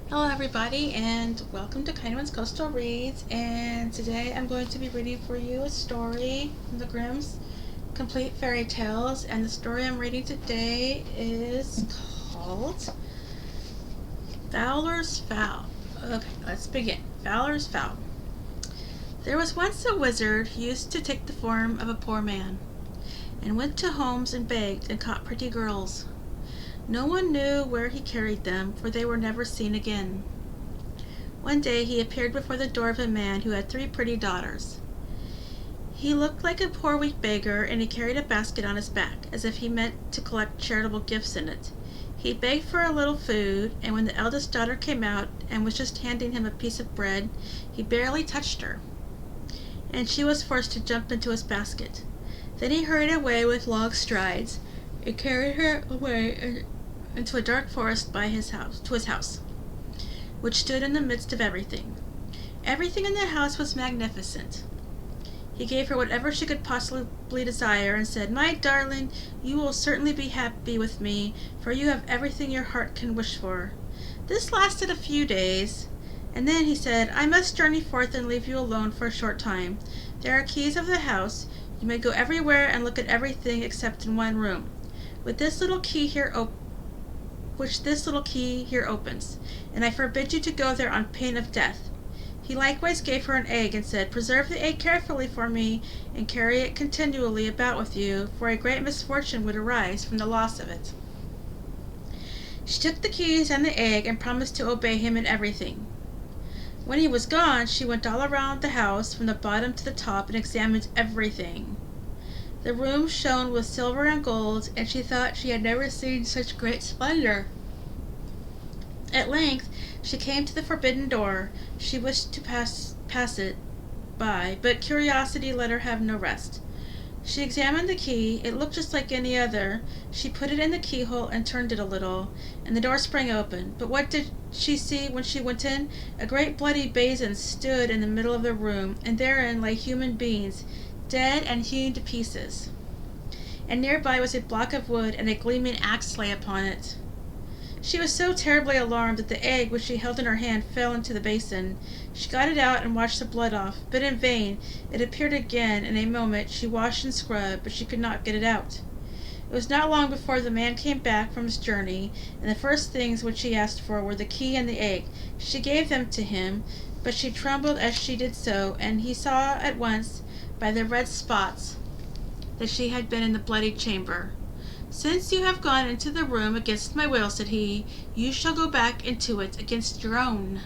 Hello everybody and welcome to Kindwyn's Coastal Reads, and today I'm going to be reading for you a story from the Grimm's Complete Fairy Tales, and the story I'm reading today is called Fowler's Fowl. Okay, let's begin. Fowler's Fowl. There was once a wizard who used to take the form of a poor man, and went to homes and begged and caught pretty girls. No one knew where he carried them, for they were never seen again. One day he appeared before the door of a man who had 3 pretty daughters. He looked like a poor weak beggar, and he carried a basket on his back, as if he meant to collect charitable gifts in it. He begged for a little food, and when the eldest daughter came out and was just handing him a piece of bread, he barely touched her, and she was forced to jump into his basket. Then he hurried away with long strides, and carried her away into a dark forest to his house, which stood in the midst of everything. Everything in the house was magnificent. He gave her whatever she could possibly desire, and said, "My darling, you will certainly be happy with me, for you have everything your heart can wish for." This lasted a few days, and then he said, "I must journey forth and leave you alone for a short time. There are keys of the house. You may go everywhere and look at everything except in one room, with this little key here which this little key here opens, and I forbid you to go there on pain of death." He likewise gave her an egg, and said, "Preserve the egg carefully for me, and carry it continually about with you, for a great misfortune would arise from the loss of it." She took the keys and the egg, and promised to obey him in everything. When he was gone, she went all around the house, from the bottom to the top, and examined everything. The room shone with silver and gold, and she thought she had never seen such great splendor. At length she came to the forbidden door. She wished to pass it by, but curiosity let her have no rest. She examined the key. It looked just like any other. She put it in the keyhole and turned it a little, and the door sprang open. But what did she see when she went in? A great bloody basin stood in the middle of the room, and therein lay human beings, dead and hewn to pieces. And nearby was a block of wood, and a gleaming axe lay upon it. She was so terribly alarmed that the egg which she held in her hand fell into the basin. She got it out and washed the blood off, but in vain. It appeared again in a moment. She washed and scrubbed, but she could not get it out. It was not long before the man came back from his journey, and the first things which he asked for were the key and the egg. She gave them to him, but she trembled as she did so, and he saw at once by the red spots that she had been in the bloody chamber. "Since you have gone into the room against my will," said he, "you shall go back into it against your own.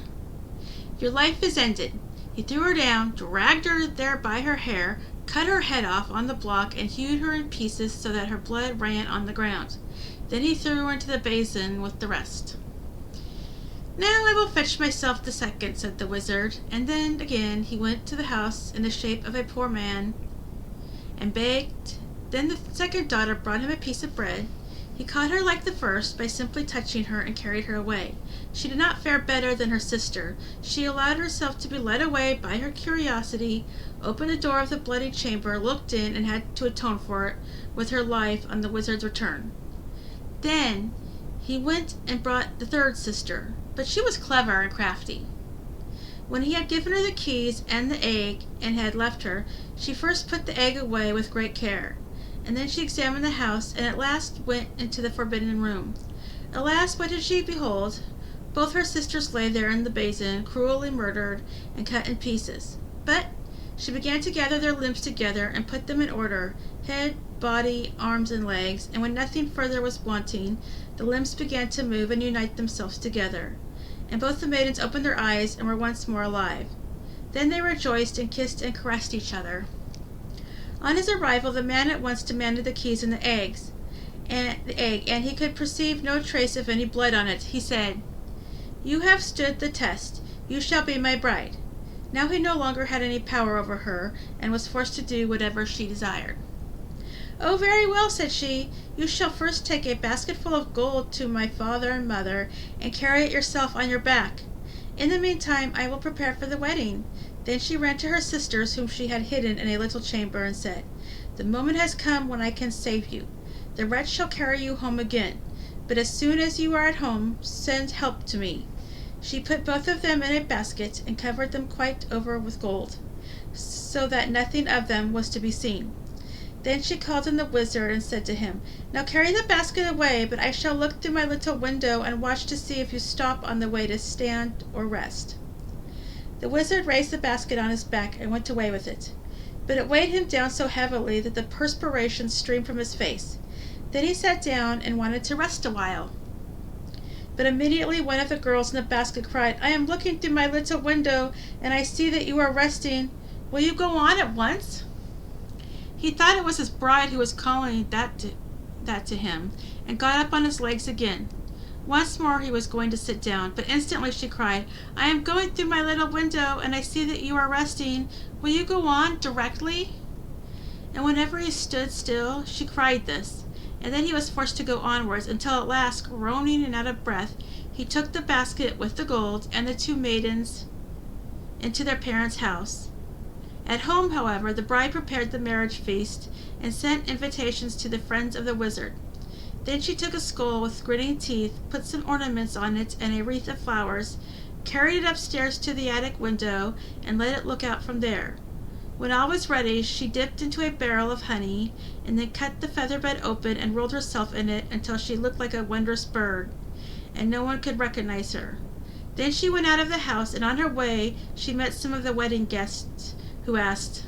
Your life is ended." He threw her down, dragged her there by her hair, cut her head off on the block, and hewed her in pieces so that her blood ran on the ground. Then he threw her into the basin with the rest. "Now I will fetch myself the second," said the wizard, and then again he went to the house in the shape of a poor man, and begged. Then the second daughter brought him a piece of bread. He caught her like the first, by simply touching her, and carried her away. She did not fare better than her sister. She allowed herself to be led away by her curiosity, opened the door of the bloody chamber, looked in, and had to atone for it with her life on the wizard's return. Then he went and brought the third sister, but she was clever and crafty. When he had given her the keys and the egg, and had left her, she first put the egg away with great care, and then she examined the house, and at last went into the forbidden room. Alas, what did she behold? Both her sisters lay there in the basin, cruelly murdered and cut in pieces. But she began to gather their limbs together, and put them in order, head, body, arms, and legs, and when nothing further was wanting, the limbs began to move and unite themselves together, and both the maidens opened their eyes and were once more alive. Then they rejoiced and kissed and caressed each other. On his arrival, the man at once demanded the keys and the egg, and he could perceive no trace of any blood on it. He said, "You have stood the test. You shall be my bride." Now he no longer had any power over her, and was forced to do whatever she desired. "Oh, very well," said she. "You shall first take a basketful of gold to my father and mother, and carry it yourself on your back. In the meantime I will prepare for the wedding." Then she ran to her sisters, whom she had hidden in a little chamber, and said, "The moment has come when I can save you. The wretch shall carry you home again, but as soon as you are at home, send help to me. She put both of them in a basket and covered them quite over with gold, so that nothing of them was to be seen. Then she called in the wizard and said to him, "Now carry the basket away, but I shall look through my little window and watch to see if you stop on the way to stand or rest." The wizard raised the basket on his back and went away with it, but it weighed him down so heavily that the perspiration streamed from his face. Then he sat down and wanted to rest a while. But immediately one of the girls in the basket cried, "I am looking through my little window, and I see that you are resting. Will you go on at once?" He thought it was his bride who was calling that to him, and got up on his legs again. Once more he was going to sit down, but instantly she cried, "I am going through my little window, and I see that you are resting. Will you go on directly?" And whenever he stood still, she cried this, and then he was forced to go onwards, until at last, groaning and out of breath, he took the basket with the gold and the two maidens into their parents' house. At home, however, the bride prepared the marriage feast and sent invitations to the friends of the wizard. Then she took a skull with gritting teeth, put some ornaments on it and a wreath of flowers, carried it upstairs to the attic window, and let it look out from there. When all was ready, she dipped into a barrel of honey, and then cut the feather bed open and rolled herself in it until she looked like a wondrous bird, and no one could recognize her. Then she went out of the house, and on her way she met some of the wedding guests, who asked,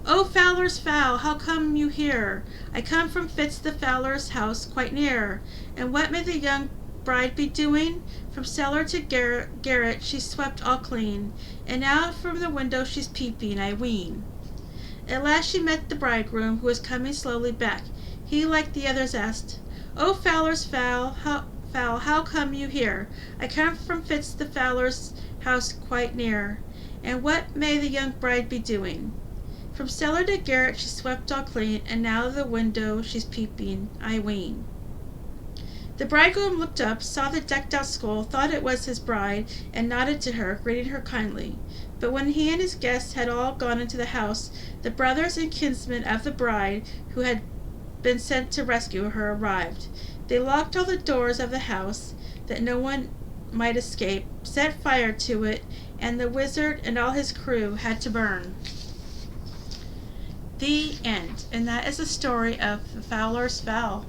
"Oh, Fowler's fowl, how come you here?" "I come from Fitz the Fowler's house quite near." "And what may the young bride be doing?" "From cellar to garret she's swept all clean, and now from the window she's peeping, I ween." At last she met the bridegroom, who was coming slowly back. He, like the others, asked, "Oh, Fowler's fowl, how come you here?" "I come from Fitz the Fowler's house quite near." "And what may the young bride be doing?" "From cellar to garret she's swept all clean, and now the window she's peeping, I ween." The bridegroom looked up, saw the decked-out skull, thought it was his bride, and nodded to her, greeting her kindly. But when he and his guests had all gone into the house, the brothers and kinsmen of the bride, who had been sent to rescue her, arrived. They locked all the doors of the house, that no one might escape, set fire to it, and the wizard and all his crew had to burn. The end. And that is the story of the Fowler's Fowl.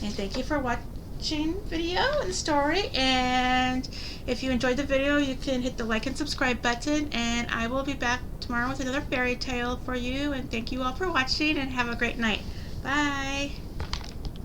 And thank you for watching video and story. And if you enjoyed the video, you can hit the like and subscribe button. And I will be back tomorrow with another fairy tale for you. And thank you all for watching, and have a great night. Bye.